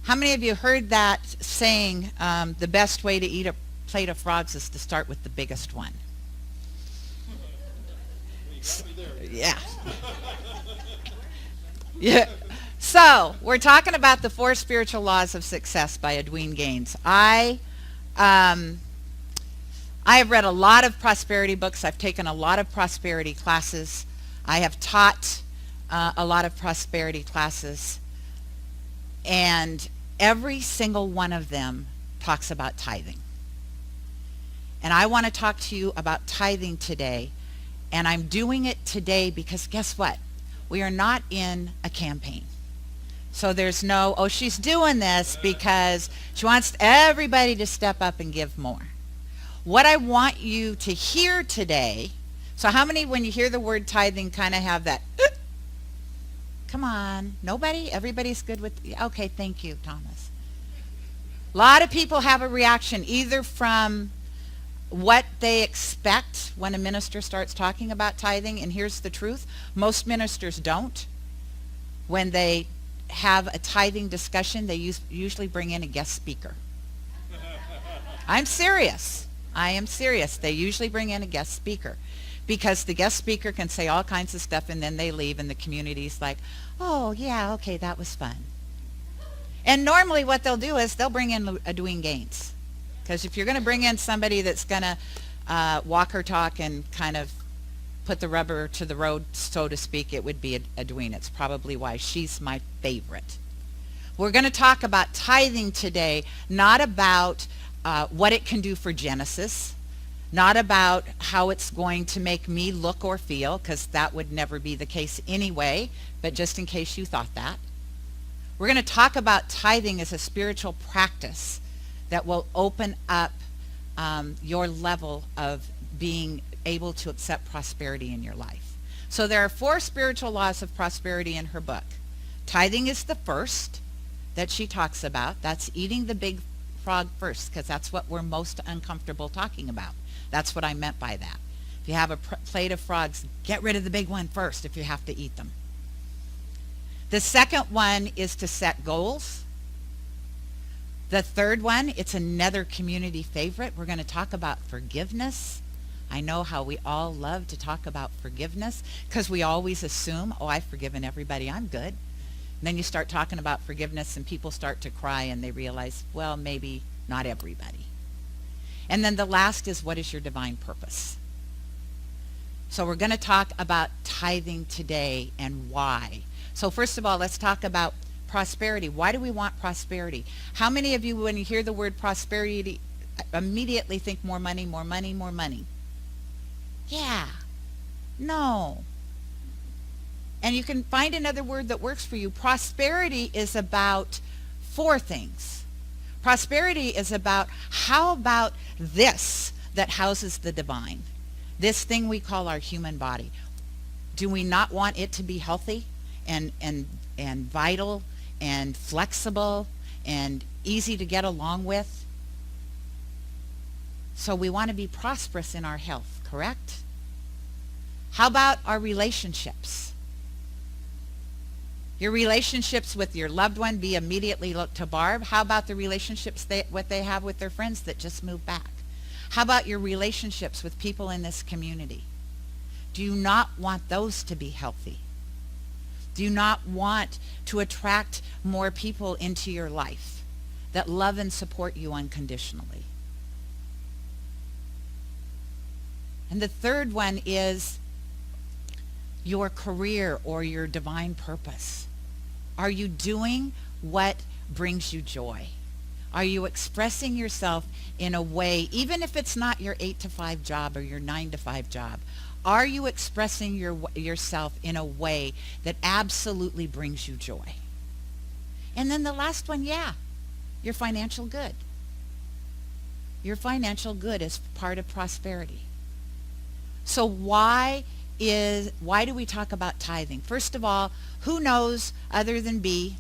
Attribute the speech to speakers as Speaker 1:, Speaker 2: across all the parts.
Speaker 1: How many of you heard that saying, the best way to eat a plate of frogs is to start with the biggest one? Yeah. Yeah. So, we're talking about the 4 spiritual laws of success by Edwene Gaines. I have read a lot of prosperity books. I've taken a lot of prosperity classes. I have taught a lot of prosperity classes. And every single one of them talks about tithing. And I want to talk to you about tithing today. And I'm doing it today because guess what? We are not in a campaign. So there's no, oh, she's doing this because she wants everybody to step up and give more. What I want you to hear today, so how many, when you hear the word tithing, kind of have that, come on, nobody? Everybody's good with, okay, thank you, Thomas. A lot of people have a reaction either from what they expect when a minister starts talking about tithing, and here's the truth, most ministers don't. When they have a tithing discussion, they usually bring in a guest speaker. I'm serious. I am serious. They usually bring in a guest speaker because the guest speaker can say all kinds of stuff and then they leave and the community's like, oh yeah, okay, that was fun. And normally what they'll do is they'll bring in Edwene Gaines. Because if you're going to bring in somebody that's going to walk her talk and kind of put the rubber to the road, so to speak, it would be Edwene. It's probably why she's my favorite. We're going to talk about tithing today, not about what it can do for Genesis, not about how it's going to make me look or feel, because that would never be the case anyway, but just in case you thought that. We're going to talk about tithing as a spiritual practice that will open up your level of being able to accept prosperity in your life. So there are 4 spiritual laws of prosperity in her book. Tithing is the first that she talks about. That's eating the big frog first, because that's what we're most uncomfortable talking about. That's what I meant by that. If you have a plate of frogs, get rid of the big one first if you have to eat them. The second one is to set goals. The third one, it's another community favorite. We're going to talk about forgiveness. I know how we all love to talk about forgiveness because we always assume, oh, I've forgiven everybody, I'm good. And then you start talking about forgiveness and people start to cry and they realize, well, maybe not everybody. And then the last is, what is your divine purpose? So we're going to talk about tithing today and why. So first of all, let's talk about prosperity. Why do we want prosperity? How many of you, when you hear the word prosperity, immediately think more money, more money, more money? Yeah. No. And you can find another word that works for you. Prosperity is about 4 things. Prosperity is about, how about this that houses the divine? This thing we call our human body. Do we not want it to be healthy and vital and flexible and easy to get along with? So we want to be prosperous in our health, correct? How about our relationships? Your relationships with your loved one, be immediately look to Barb. How about the relationships what they have with their friends that just moved back? How about your relationships with people in this community? Do you not want those to be healthy? Do you not want to attract more people into your life that love and support you unconditionally? And the third one is your career or your divine purpose. Are you doing what brings you joy? Are you expressing yourself in a way, even if it's not your 8-to-5 job or your 9-to-5 job, are you expressing yourself in a way that absolutely brings you joy? And then the last one, yeah, your financial good. Your financial good is part of prosperity. So why do we talk about tithing? First of all, who knows other than B?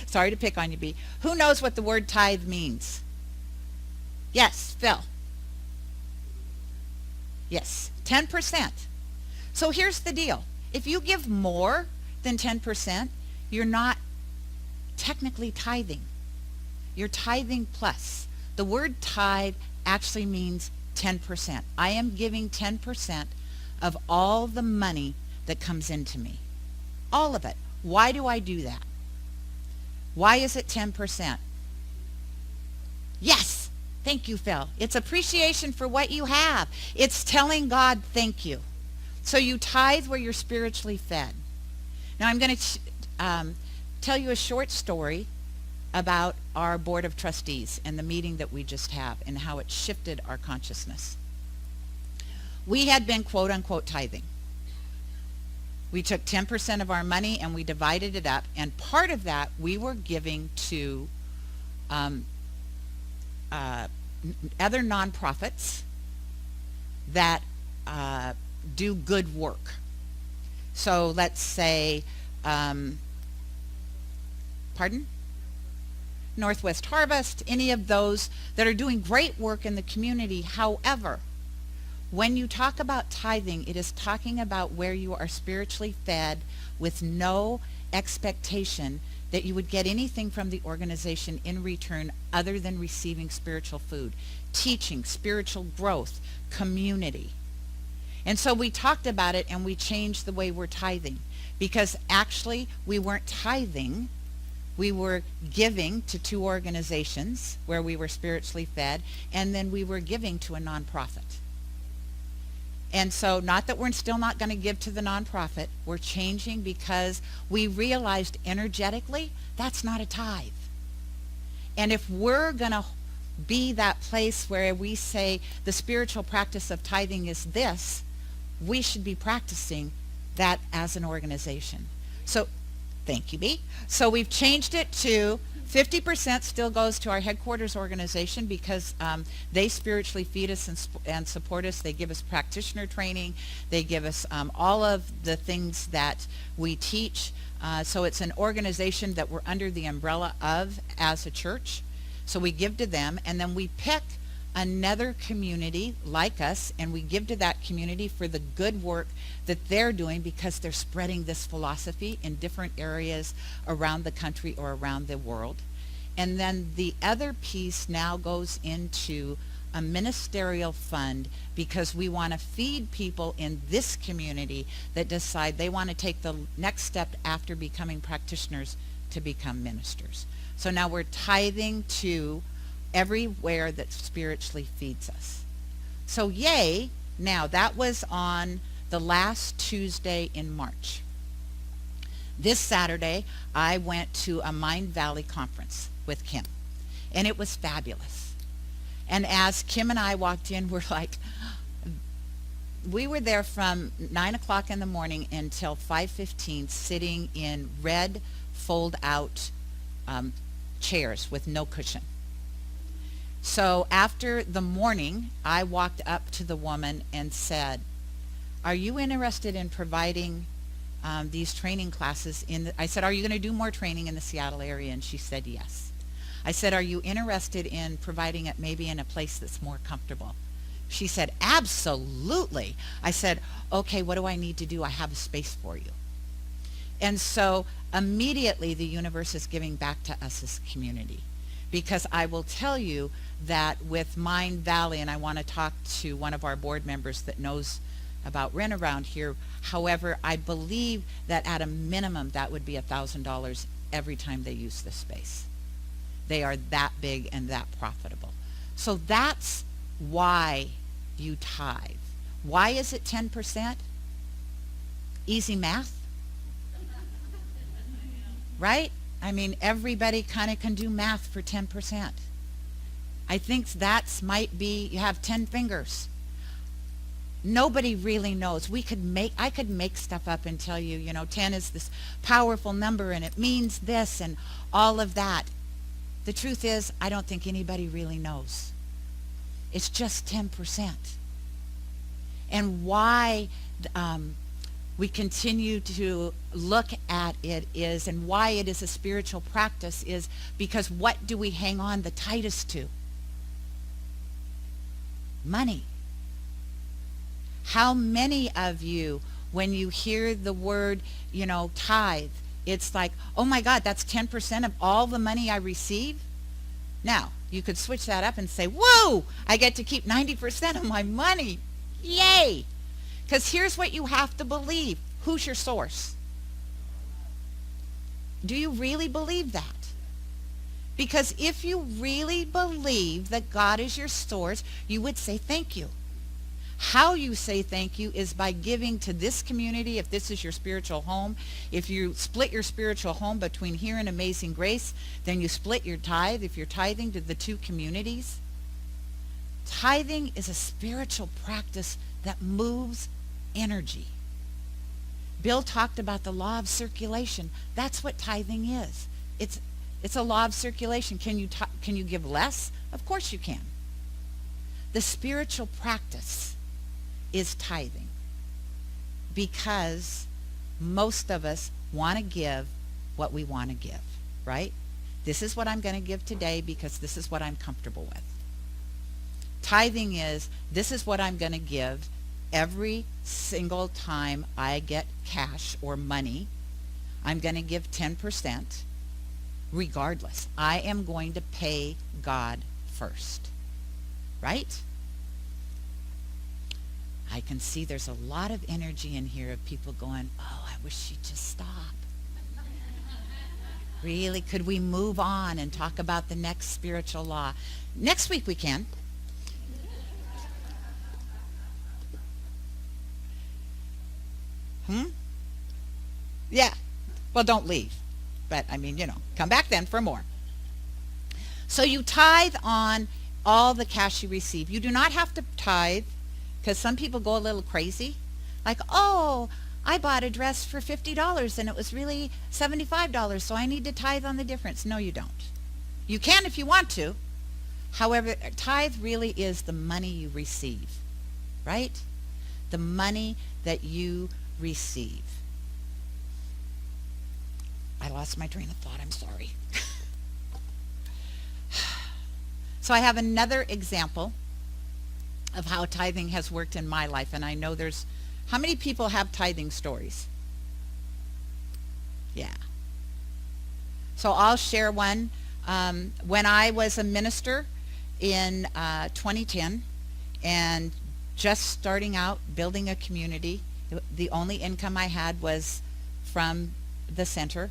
Speaker 1: Sorry to pick on you, B. Who knows what the word tithe means? Yes, Phil. Yes, 10%. So here's the deal. If you give more than 10%, you're not technically tithing. You're tithing plus. The word tithe actually means 10%. I am giving 10% of all the money that comes into me. All of it. Why do I do that? Why is it 10%? Yes. Thank you, Phil. It's appreciation for what you have. It's telling God thank you. So you tithe where you're spiritually fed. Now I'm going to tell you a short story about our board of trustees and the meeting that we just had and how it shifted our consciousness. We had been quote unquote tithing. We took 10% of our money and we divided it up, and part of that we were giving to other nonprofits that do good work. So let's say, pardon? Northwest Harvest, any of those that are doing great work in the community. However, when you talk about tithing, it is talking about where you are spiritually fed with no expectation that you would get anything from the organization in return other than receiving spiritual food, teaching, spiritual growth, community. And so we talked about it and we changed the way we're tithing, because actually we weren't tithing. We were giving to 2 organizations where we were spiritually fed, and then we were giving to a nonprofit. And so not that we're still not going to give to the nonprofit. We're changing because we realized energetically that's not a tithe. And if we're going to be that place where we say the spiritual practice of tithing is this, we should be practicing that as an organization. So, thank you, B. So we've changed it to 50% still goes to our headquarters organization because they spiritually feed us and support us. They give us practitioner training. They give us all of the things that we teach. So it's an organization that we're under the umbrella of as a church. So we give to them, and then we pick another community like us, and we give to that community for the good work that they're doing because they're spreading this philosophy in different areas around the country or around the world. And then the other piece now goes into a ministerial fund because we want to feed people in this community that decide they want to take the next step after becoming practitioners to become ministers. So now we're tithing to everywhere that spiritually feeds us. So yay. Now that was on the last Tuesday in March. This Saturday I went to a Mind Valley conference with Kim, and it was fabulous. And as Kim and I walked in, we're like, we were there from 9 o'clock in the morning until 5:15 sitting in red fold out chairs with no cushion. So after the morning, I walked up to the woman and said, are you interested in providing these training classes? I said, are you going to do more training in the Seattle area? And she said, yes. I said, are you interested in providing it maybe in a place that's more comfortable? She said, absolutely. I said, okay, what do I need to do? I have a space for you. And so immediately the universe is giving back to us as a community. Because I will tell you that with Mind Valley, and I want to talk to one of our board members that knows about rent around here. However, I believe that at a minimum that would be $1,000 every time they use this space. They are that big and that profitable. So that's why you tithe. Why is it 10%? Easy math, right? I mean, everybody kind of can do math for 10%. I think that's might be, you have 10 fingers. Nobody really knows. I could make stuff up and tell you, 10 is this powerful number and it means this and all of that. The truth is, I don't think anybody really knows. It's just 10%. And why we continue to look at it is, and why it is a spiritual practice is because what do we hang on the tightest to? Money. How many of you, when you hear the word, tithe, It's like, oh my God, that's 10% of all the money I receive. Now, you could switch that up and say, whoa, I get to keep 90% of my money. Yay! Because here's what you have to believe. Who's your source? Do you really believe that? Because if you really believe that God is your source, you would say thank you. How you say thank you is by giving to this community, if this is your spiritual home. If you split your spiritual home between here and Amazing Grace, then you split your tithe if you're tithing to the two communities. Tithing is a spiritual practice that moves energy. Bill talked about the law of circulation. That's what tithing is. It's a law of circulation. Can you give less? Of course you can. The spiritual practice is tithing, because most of us want to give what we want to give, right? This is what I'm going to give today because this is what I'm comfortable with. Tithing is, this is what I'm going to give every single time I get cash or money. I'm going to give 10% regardless. I am going to pay God first, right? I can see there's a lot of energy in here of people going, oh, I wish she'd just stop. Really, could we move on and talk about the next spiritual law? Next week we can. Yeah. Well, don't leave. But, I mean, come back then for more. So you tithe on all the cash you receive. You do not have to tithe, because some people go a little crazy. Like, oh, I bought a dress for $50 and it was really $75, so I need to tithe on the difference. No, you don't. You can if you want to. However, tithe really is the money you receive, right? The money that you receive. I lost my train of thought. I'm sorry. So I have another example of how tithing has worked in my life. And I know how many people have tithing stories? Yeah. So I'll share one. When I was a minister in 2010 and just starting out building a community, the only income I had was from the center.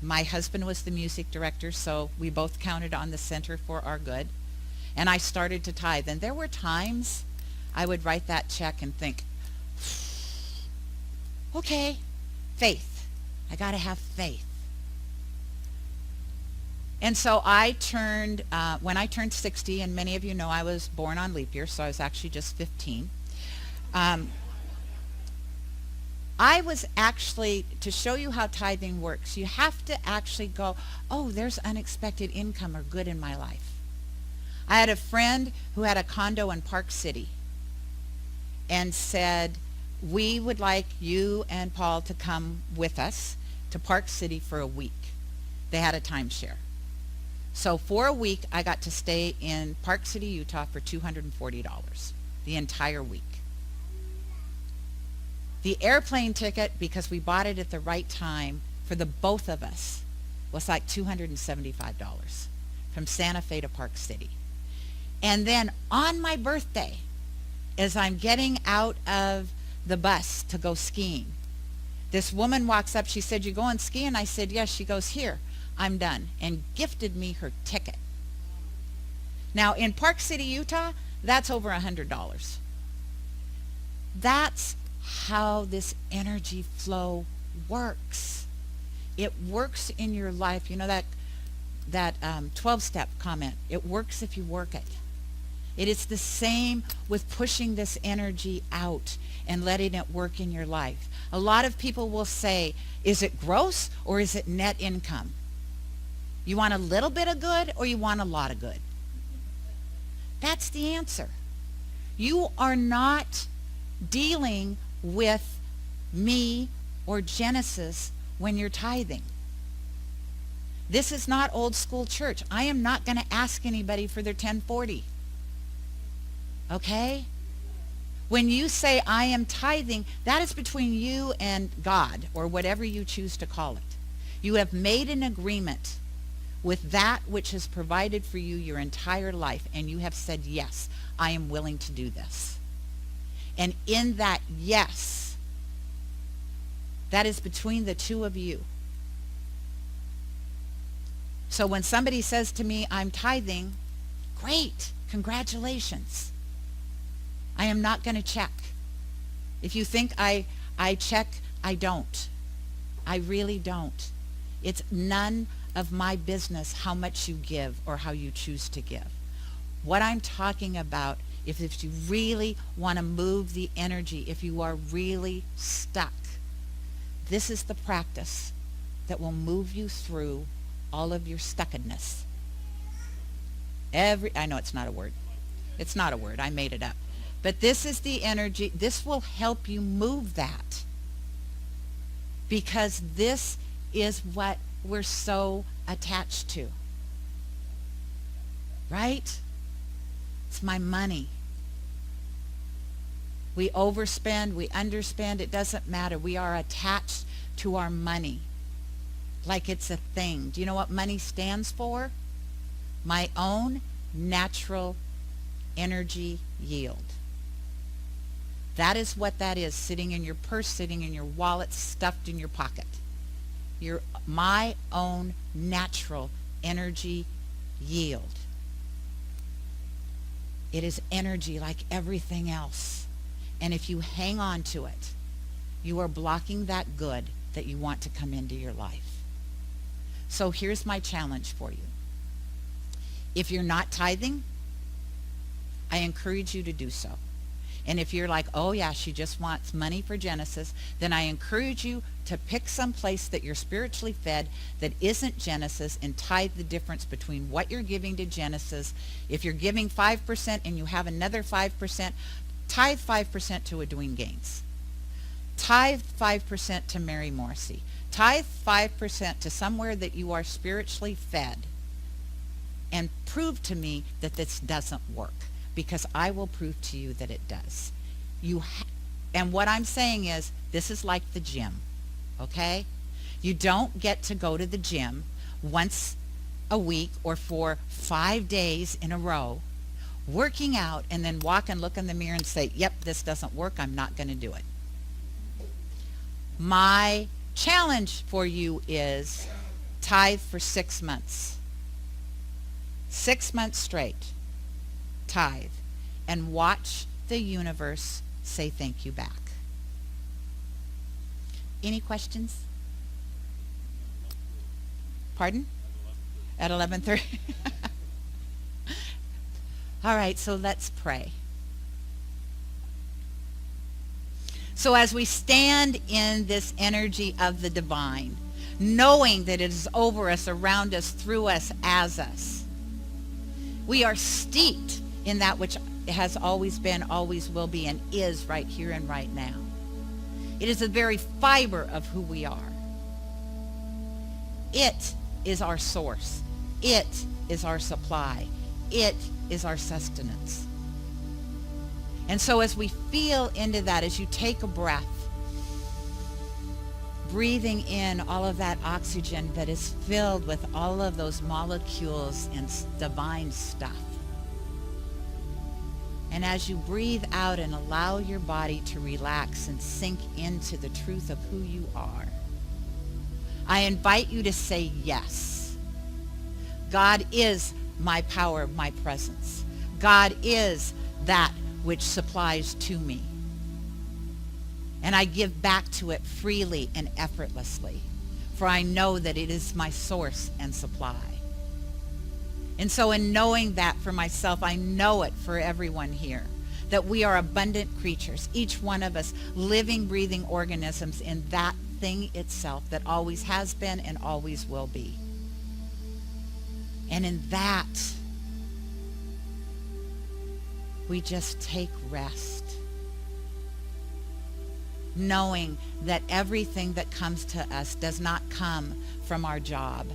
Speaker 1: My husband was the music director, so we both counted on the center for our good. And I started to tithe. And there were times I would write that check and think, okay, faith. I got to have faith. And so when I turned 60, and many of you know I was born on leap year, so I was actually just 15. I was actually, to show you how tithing works, you have to actually go, oh, there's unexpected income or good in my life. I had a friend who had a condo in Park City and said, we would like you and Paul to come with us to Park City for a week. They had a timeshare. So for a week, I got to stay in Park City, Utah for $240 the entire week. The airplane ticket, because we bought it at the right time, for the both of us was like $275 from Santa Fe to Park City. And then on my birthday, as I'm getting out of the bus to go skiing, this woman walks up. She said, you going skiing? I said, yes. She goes, here, I'm done, and gifted me her ticket. Now, in Park City, Utah, that's over $100. That's how this energy flow works. It works in your life. You know that 12-step comment. It works if you work it. It is the same with pushing this energy out and letting it work in your life. A lot of people will say, is it gross or is it net income? You want a little bit of good or you want a lot of good? That's the answer. You are not dealing with me or Genesis when you're tithing. This is not old school church. I am not going to ask anybody for their 1040. Okay? When you say I am tithing, that is between you and God, or whatever you choose to call it. You have made an agreement with that which has provided for you your entire life, and you have said, yes, I am willing to do this. And in that yes, that is between the two of you. So when somebody says to me, I'm tithing, great, congratulations. I am not going to check. If you think I check, I don't. I really don't. It's none of my business how much you give or how you choose to give. What I'm talking about, if you really want to move the energy, if you are really stuck, this is the practice that will move you through all of your stuckedness. I know it's not a word. It's not a word. I made it up. But this is the energy. This will help you move that. Because this is what we're so attached to. Right? It's my money. We overspend, we underspend, it doesn't matter. We are attached to our money like it's a thing. Do you know what money stands for? My own natural energy yield. That is what that is, sitting in your purse, sitting in your wallet, stuffed in your pocket. My own natural energy yield. It is energy like everything else. And if you hang on to it, you are blocking that good that you want to come into your life. So here's my challenge for you. If you're not tithing, I encourage you to do so. And if you're like, oh yeah, she just wants money for Genesis, then I encourage you to pick some place that you're spiritually fed that isn't Genesis and tithe the difference between what you're giving to Genesis. If you're giving 5% and you have another 5%, tithe 5% to Edwin Gaines. Tithe 5% to Mary Morrissey. Tithe 5% to somewhere that you are spiritually fed. And prove to me that this doesn't work. Because I will prove to you that it does. And what I'm saying is, this is like the gym, okay? You don't get to go to the gym once a week or for 5 days in a row, working out, and then walk and look in the mirror and say, yep, this doesn't work, I'm not going to do it. My challenge for you is tithe for 6 months. 6 months straight. Tithe, and watch the universe say thank you back. Any questions? Pardon? At 11:30. All right, so let's pray. So as we stand in this energy of the divine, knowing that it is over us, around us, through us, as us, we are steeped in that which has always been, always will be, and is right here and right now. It is the very fiber of who we are. It is our source. It is our supply. It is our sustenance. And so as we feel into that, as you take a breath, breathing in all of that oxygen that is filled with all of those molecules and divine stuff. And as you breathe out and allow your body to relax and sink into the truth of who you are, I invite you to say yes. God is my power, my presence. God is that which supplies to me. And I give back to it freely and effortlessly, for I know that it is my source and supply. And so in knowing that for myself, I know it for everyone here, that we are abundant creatures, each one of us living, breathing organisms in that thing itself that always has been and always will be. And in that, we just take rest, knowing that everything that comes to us does not come from our job.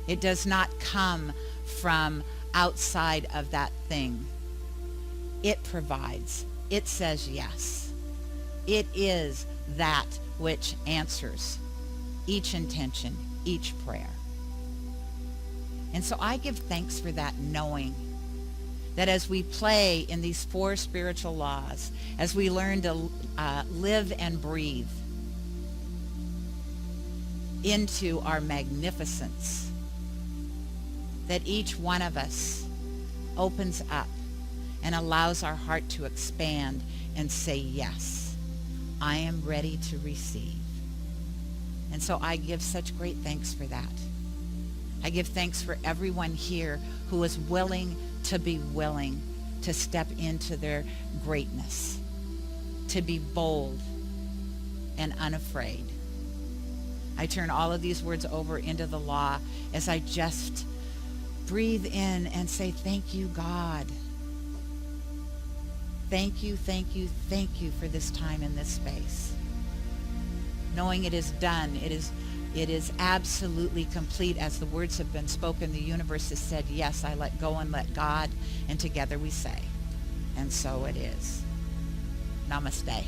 Speaker 1: It does not come from outside of that thing. It provides. It says yes. It is that which answers each intention, each prayer. And so I give thanks for that, knowing that as we play in these 4 spiritual laws, as we learn to live and breathe into our magnificence, that each one of us opens up and allows our heart to expand and say, yes, I am ready to receive. And so I give such great thanks for that. I give thanks for everyone here who is willing to be willing to step into their greatness, to be bold and unafraid. I turn all of these words over into the law as I just breathe in and say, thank you, God. Thank you, thank you, thank you for this time in this space. Knowing it is done, it is absolutely complete. As the words have been spoken, the universe has said, yes, I let go and let God, and together we say, and so it is. Namaste.